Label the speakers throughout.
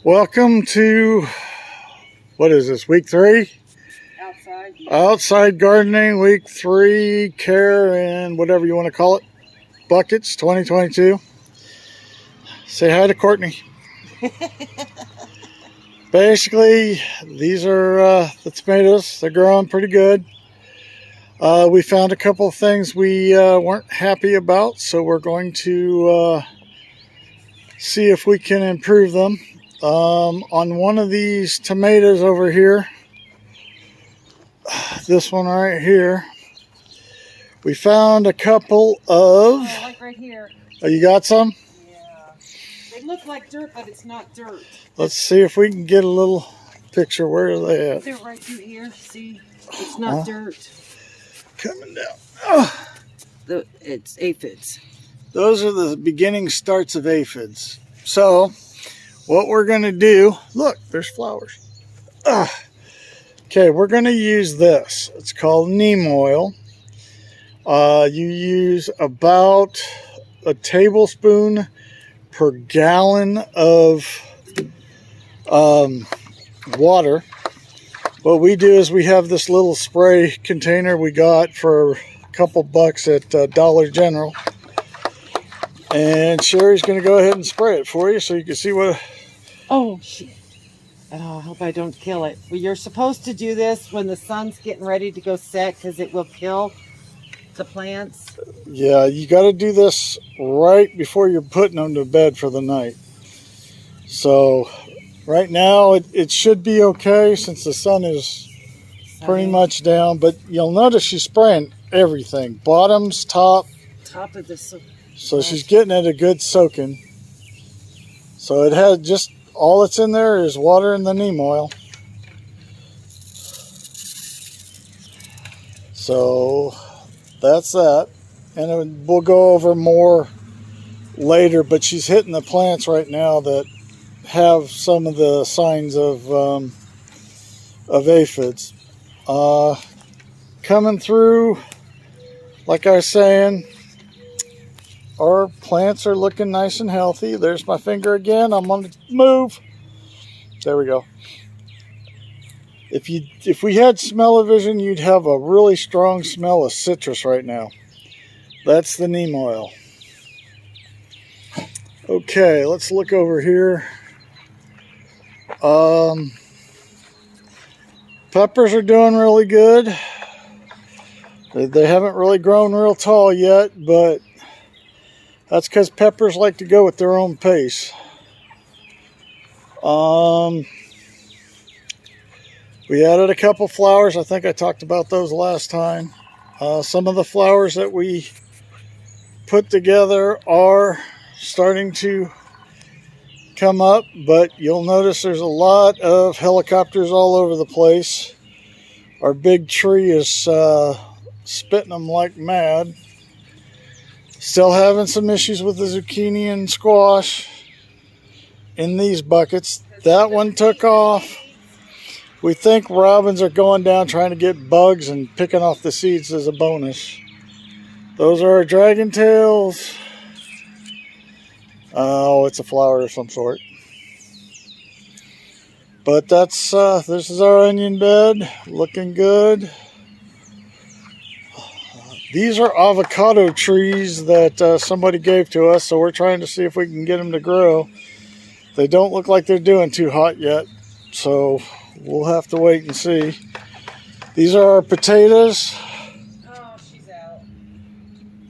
Speaker 1: Welcome to, what is this, week 3?
Speaker 2: Outside. Yeah.
Speaker 1: Outside gardening, week 3, care and whatever you want to call it. Buckets 2022. Say hi to Courtney. Basically, these are the tomatoes. They're growing pretty good. We found a couple of things we weren't happy about, so we're going to see if we can improve them. On one of these tomatoes over here, this one right here, we found a couple of...
Speaker 2: Oh, like right here.
Speaker 1: Oh, you got some?
Speaker 2: Yeah. They look like dirt, but it's not dirt.
Speaker 1: Let's see if we can get a little picture. Where are they at?
Speaker 2: They're right through here. See? It's not dirt.
Speaker 1: Coming down. Oh.
Speaker 2: It's aphids.
Speaker 1: Those are the beginning starts of aphids. So, what we're going to do... Look, there's flowers. Okay, we're going to use this. It's called neem oil. You use about a tablespoon per gallon of water. What we do is we have this little spray container we got for a couple bucks at Dollar General. And Sherry's going to go ahead and spray it for you so you can see what...
Speaker 2: Oh, shit. Oh, I hope I don't kill it. Well, you're supposed to do this when the sun's getting ready to go set because it will kill the plants.
Speaker 1: Yeah, you got to do this right before you're putting them to bed for the night. So right now it should be okay since the sun is pretty much down. But you'll notice she's spraying everything. Bottoms, top.
Speaker 2: Top of this.
Speaker 1: So she's getting it a good soaking. So it had just... all that's in there is water and the neem oil. So that's that. And we'll go over more later, but she's hitting the plants right now that have some of the signs of aphids. Coming through, like I was saying, our plants are looking nice and healthy. There's my finger again. I'm on the move. There we go. If we had smell-o-vision, you'd have a really strong smell of citrus right now. That's the neem oil. Okay, let's look over here. Peppers are doing really good. They haven't really grown real tall yet, but that's because peppers like to go at their own pace. We added a couple flowers. I think I talked about those last time. Some of the flowers that we put together are starting to come up, but you'll notice there's a lot of helicopters all over the place. Our big tree is spitting them like mad. Still having some issues with the zucchini and squash in these buckets. That one took off. We think robins are going down trying to get bugs and picking off the seeds as a bonus. Those are our dragon tails. Oh, it's a flower of some sort. But that's this is our onion bed, looking good. These are avocado trees that somebody gave to us, so we're trying to see if we can get them to grow. They don't look like they're doing too hot yet, so we'll have to wait and see. These are our potatoes.
Speaker 2: Oh, she's out.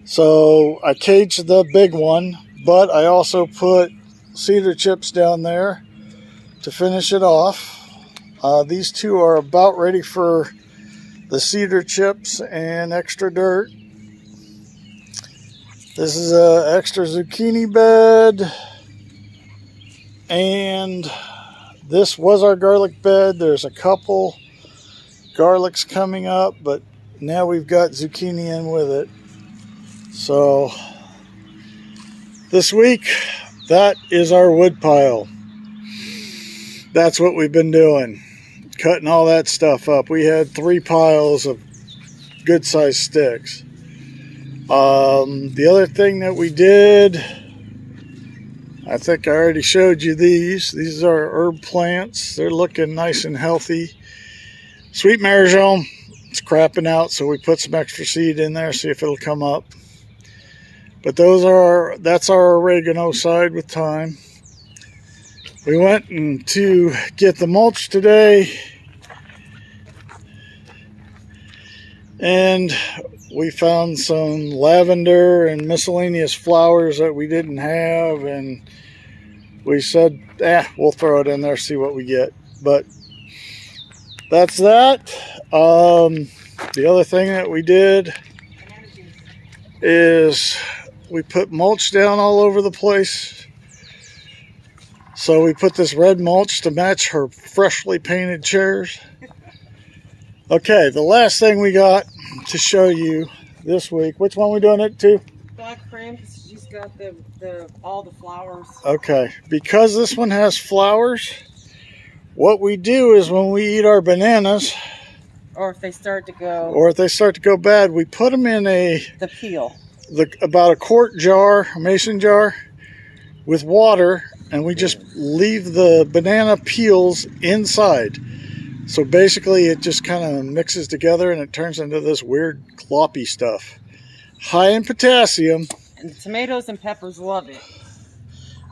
Speaker 1: So I caged the big one, but I also put cedar chips down there to finish it off. These two are about ready for the cedar chips and extra dirt. This is an extra zucchini bed. And this was our garlic bed. There's a couple garlics coming up, but now we've got zucchini in with it. So this week, that is our wood pile. That's what we've been doing. Cutting all that stuff up. We had 3 piles of good sized sticks. The other thing that we did, I think I already showed you these. These are herb plants. They're looking nice and healthy. Sweet marjoram, it's crapping out, so we put some extra seed in there, see if it'll come up. But that's our oregano side with thyme. We went to get the mulch today, and we found some lavender and miscellaneous flowers that we didn't have, and we said, we'll throw it in there, see what we get. But that's that. The other thing that we did is we put mulch down all over the place. So we put this red mulch to match her freshly painted chairs. Okay, the last thing we got to show you this week. Which one are we doing it to?
Speaker 2: Black cream, because she's got all the flowers.
Speaker 1: Okay, because this one has flowers, what we do is when we eat our bananas,
Speaker 2: or if they start to go
Speaker 1: bad, we put them in
Speaker 2: the peel.
Speaker 1: About a quart jar, a mason jar, with water, and we just leave the banana peels inside. So basically it just kind of mixes together and it turns into this weird gloppy stuff. High in potassium.
Speaker 2: And tomatoes and peppers love it.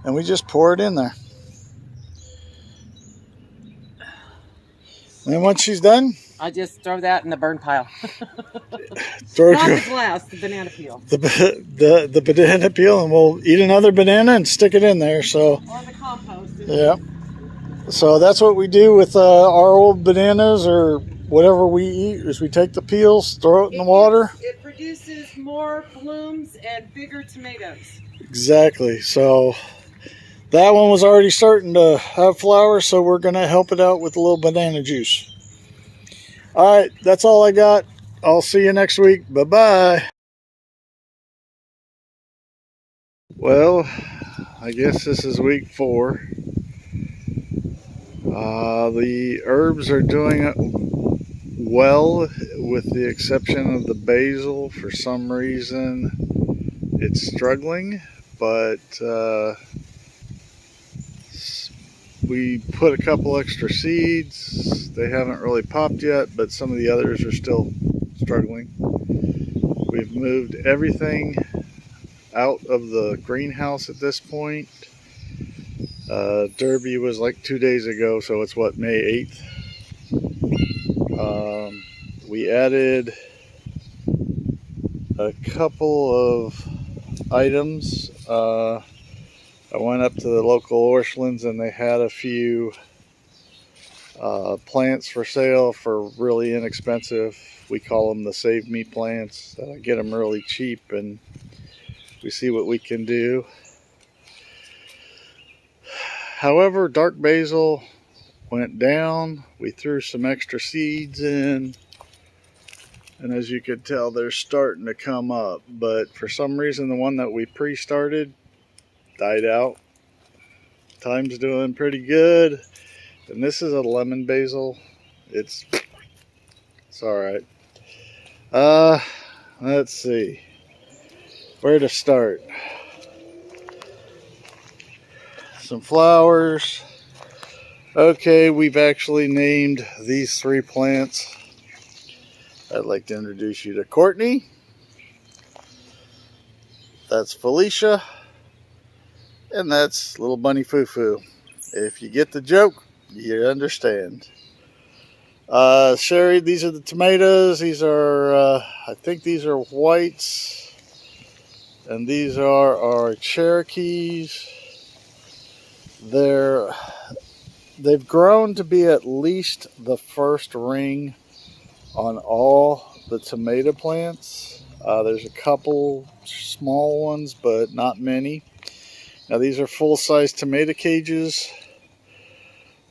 Speaker 1: And we just pour it in there. And once she's done,
Speaker 2: I just throw that in the burn pile.
Speaker 1: Throw
Speaker 2: Not the glass, the banana peel.
Speaker 1: The banana peel, and we'll eat another banana and stick it in there. So,
Speaker 2: or the compost.
Speaker 1: Yeah. So that's what we do with our old bananas or whatever we eat, is we take the peels, throw it in the water.
Speaker 2: It produces more blooms and bigger tomatoes.
Speaker 1: Exactly. So that one was already starting to have flowers, so we're going to help it out with a little banana juice. All right, that's all I got. I'll see you next week. Bye-bye. Well, I guess this is week 4. The herbs are doing well, with the exception of the basil. For some reason, it's struggling, but we put a couple extra seeds. They haven't really popped yet, but some of the others are still struggling. We've moved everything out of the greenhouse at this point. Derby was like 2 days ago, so it's what, May 8th. We added a couple of items. I went up to the local Orchlands and they had a few plants for sale for really inexpensive. We call them the Save Me plants. I get them really cheap, and we see what we can do. However, dark basil went down. We threw some extra seeds in, and as you could tell, they're starting to come up. But for some reason, the one that we pre-started died out. Thyme's doing pretty good, and this is a lemon basil. It's all right. Let's see where to start. Some flowers. Okay, we've actually named these 3 plants. I'd like to introduce you to Courtney. That's Felicia. And that's little bunny Foo-Foo. If you get the joke, you understand. Sherry, these are the tomatoes. These are, I think these are whites. And these are our Cherokees. They've grown to be at least the first ring on all the tomato plants. There's a couple small ones, but not many. Now these are full-size tomato cages,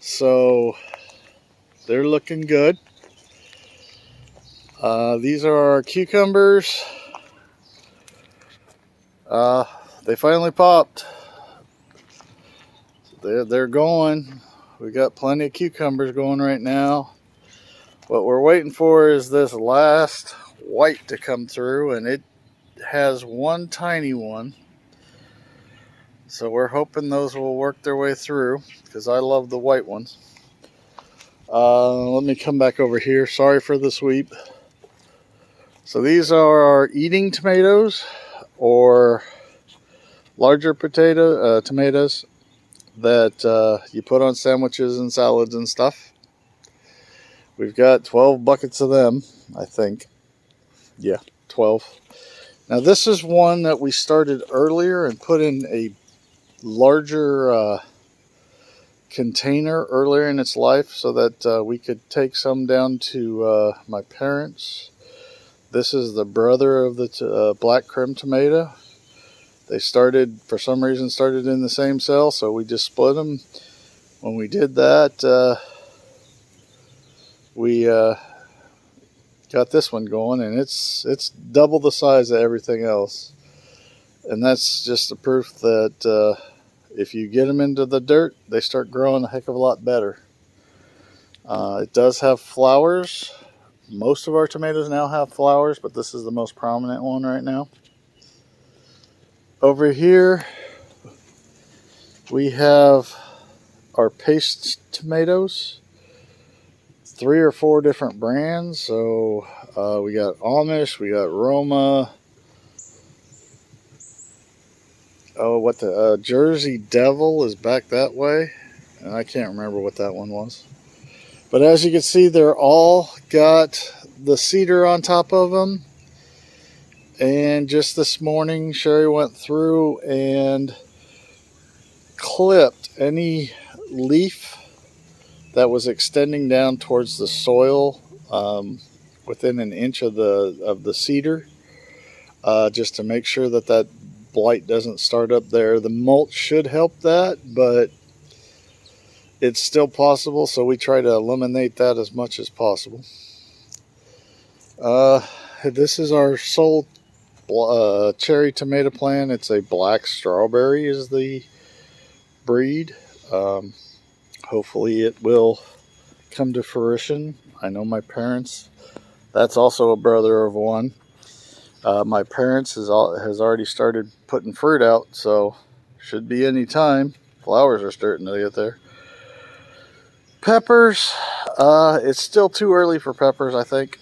Speaker 1: so they're looking good. These are our cucumbers. They finally popped. They're going. We got plenty of cucumbers going right now. What we're waiting for is this last white to come through, and it has one tiny one. So we're hoping those will work their way through, because I love the white ones. Let me come back over here. Sorry for the sweep. So these are our eating tomatoes, or larger tomatoes that you put on sandwiches and salads and stuff. We've got 12 buckets of them, I think. Yeah, 12. Now this is one that we started earlier and put in a larger container earlier in its life, so that we could take some down to my parents. This is the brother of the black Krim tomato. They for some reason started in the same cell, so we just split them. When we did that, we got this one going, and it's double the size of everything else. And that's just the proof that if you get them into the dirt, they start growing a heck of a lot better. It does have flowers. Most of our tomatoes now have flowers, but this is the most prominent one right now. Over here, we have our paste tomatoes. 3 or 4 different brands. So we got Amish, we got Roma. Oh, the Jersey Devil is back that way, and I can't remember what that one was. But as you can see, they're all got the cedar on top of them. And just this morning, Sherry went through and clipped any leaf that was extending down towards the soil, within an inch of the cedar, just to make sure that blight doesn't start up there. The mulch should help that, but it's still possible, so we try to eliminate that as much as possible. This is our sole cherry tomato plant. It's a black strawberry is the breed. Hopefully it will come to fruition. I know my parents, that's also a brother of one. My parents has already started putting fruit out, so should be any time. Flowers are starting to get there. Peppers, it's still too early for peppers, I think.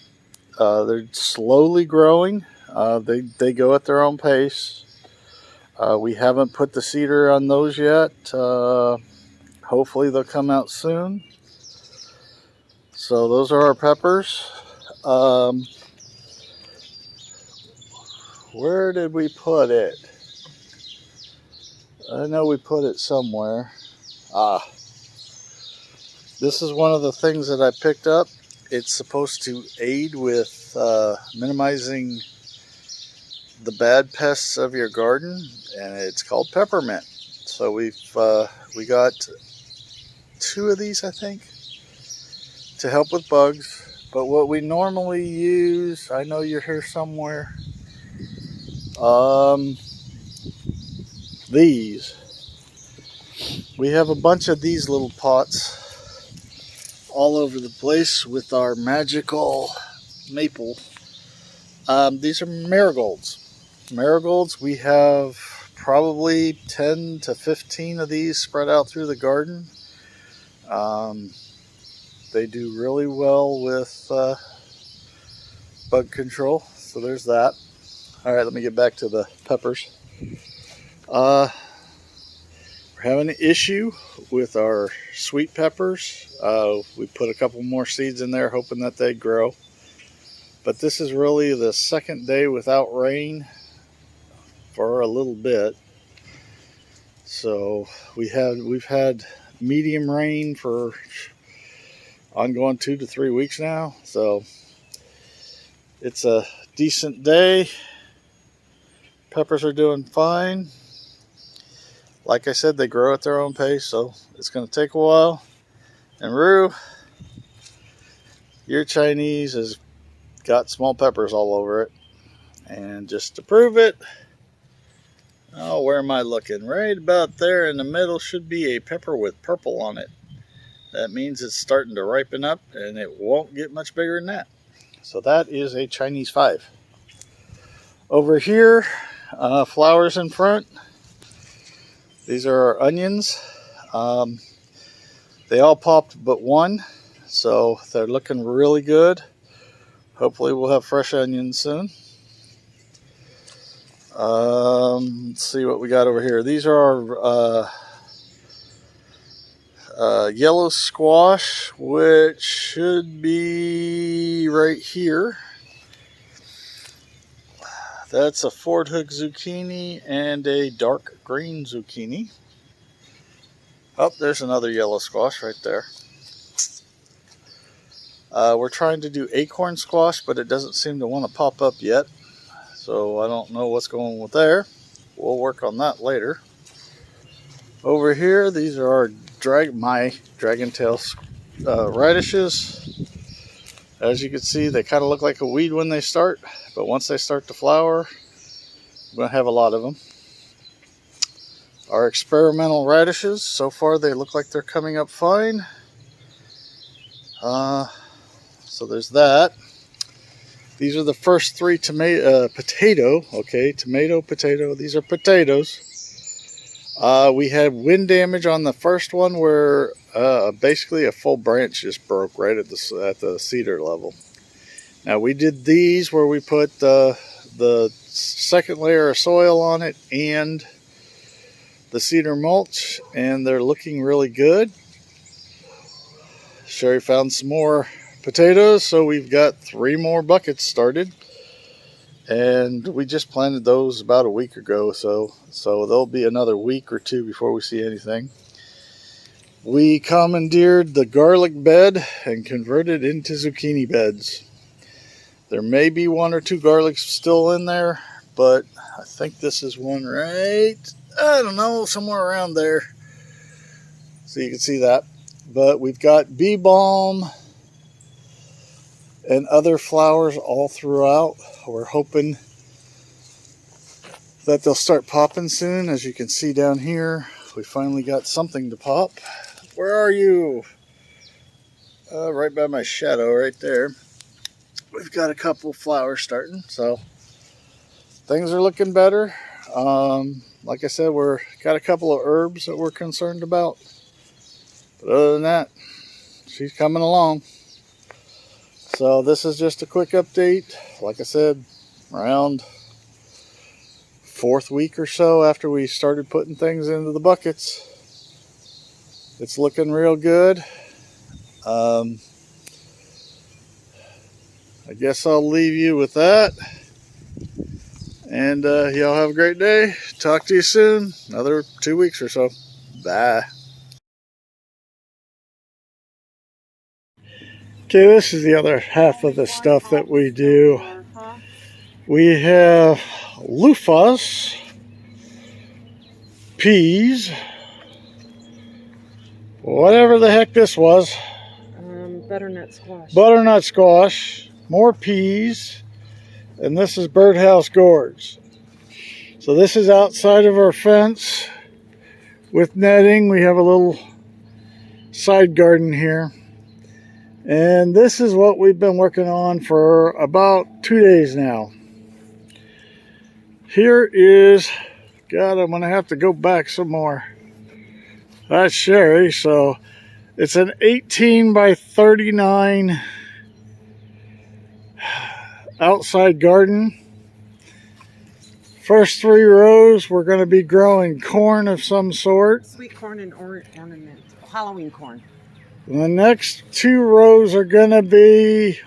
Speaker 1: They're slowly growing. They go at their own pace. We haven't put the cedar on those yet. Hopefully they'll come out soon. So those are our peppers. Where did we put it? I know we put it somewhere. This is one of the things that I picked up. It's supposed to aid with minimizing the bad pests of your garden, and it's called peppermint. So we got 2 of these, I think, to help with bugs. But what we normally use, I know you're here somewhere. These. We have a bunch of these little pots all over the place with our magical maple. These are marigolds. Marigolds, we have probably 10 to 15 of these spread out through the garden. They do really well with bug control, so there's that. All right, let me get back to the peppers. We're having an issue with our sweet peppers. We put a couple more seeds in there hoping that they'd grow. But this is really the second day without rain for a little bit. So we've had medium rain for ongoing 2 to 3 weeks now. So it's a decent day. Peppers are doing fine. Like I said, they grow at their own pace, so it's going to take a while. And Rue, your Chinese has got small peppers all over it. And just to prove it, oh, where am I looking? Right about there in the middle should be a pepper with purple on it. That means it's starting to ripen up, and it won't get much bigger than that. So that is a Chinese 5. Over here, flowers in front. These are our onions. They all popped but one, so they're looking really good. Hopefully we'll have fresh onions soon. Let's see what we got over here. These are our yellow squash, which should be right here. That's a Ford Hook zucchini and a dark green zucchini. Oh, there's another yellow squash right there. We're trying to do acorn squash, but it doesn't seem to want to pop up yet. So I don't know what's going on with there. We'll work on that later. Over here, these are our my dragon tail radishes. As you can see, they kind of look like a weed when they start, but once they start to flower, we're going to have a lot of them. Our experimental radishes, so far they look like they're coming up fine. So there's that. These are the first three potato. Okay, tomato, potato. These are potatoes. We had wind damage on the first one where basically a full branch just broke right at the cedar level. Now we did these where we put the second layer of soil on it and the cedar mulch, and they're looking really good. Sherry found some more potatoes, so we've got 3 more buckets started, and we just planted those about a week ago, so there'll be another week or 2 before we see anything. We commandeered the garlic bed and converted into zucchini beds. There may be 1 or 2 garlics still in there, but I think this is one right, I don't know, somewhere around there. So you can see that. But we've got bee balm and other flowers all throughout. We're hoping that they'll start popping soon. As you can see down here, we finally got something to pop. Where are you? Right by my shadow right there. We've got a couple flowers starting, so things are looking better. Like I said, we're got a couple of herbs that we're concerned about. But other than that, she's coming along. So this is just a quick update. Like I said, around 4th week or so after we started putting things into the buckets. It's looking real good. I guess I'll leave you with that. And y'all have a great day. Talk to you soon. Another 2 weeks or so. Bye. Okay, this is the other half of the stuff that we do. We have loofahs, peas, whatever the heck this was.
Speaker 2: Butternut squash.
Speaker 1: Butternut squash, more peas, and this is birdhouse gourds. So this is outside of our fence with netting. We have a little side garden here. And this is what we've been working on for about 2 days now. Here is, God, I'm going to have to go back some more. That's Sherry. So it's an 18 by 39 outside garden. First 3 rows, we're going to be growing corn of some sort.
Speaker 2: Sweet corn and ornament. Halloween corn.
Speaker 1: And the next 2 rows are going to be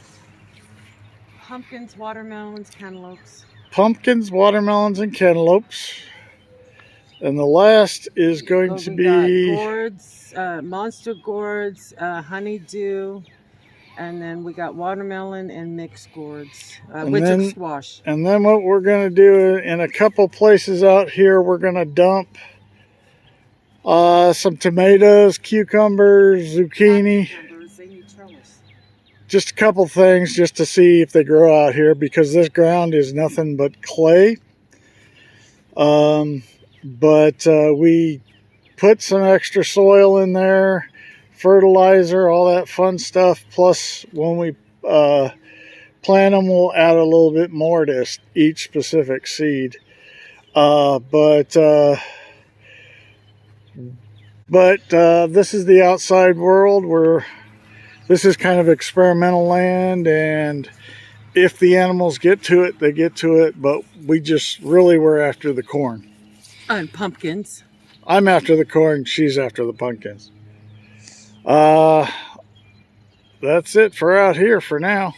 Speaker 2: pumpkins, watermelons, cantaloupes.
Speaker 1: Pumpkins, watermelons, and cantaloupes. And the last is going to be
Speaker 2: got gourds, monster gourds, honeydew, and then we got watermelon and mixed gourds, with squash.
Speaker 1: And then what we're going to do in a couple places out here, we're going to dump some tomatoes, cucumbers, zucchini. Just a couple things just to see if they grow out here, because this ground is nothing but clay. But we put some extra soil in there, fertilizer, all that fun stuff. Plus, when we plant them, we'll add a little bit more to each specific seed. But But this is the outside world where this is kind of experimental land, and if the animals get to it, they get to it, but we just really were after the corn.
Speaker 2: And pumpkins.
Speaker 1: I'm after the corn, she's after the pumpkins. That's it for out here for now.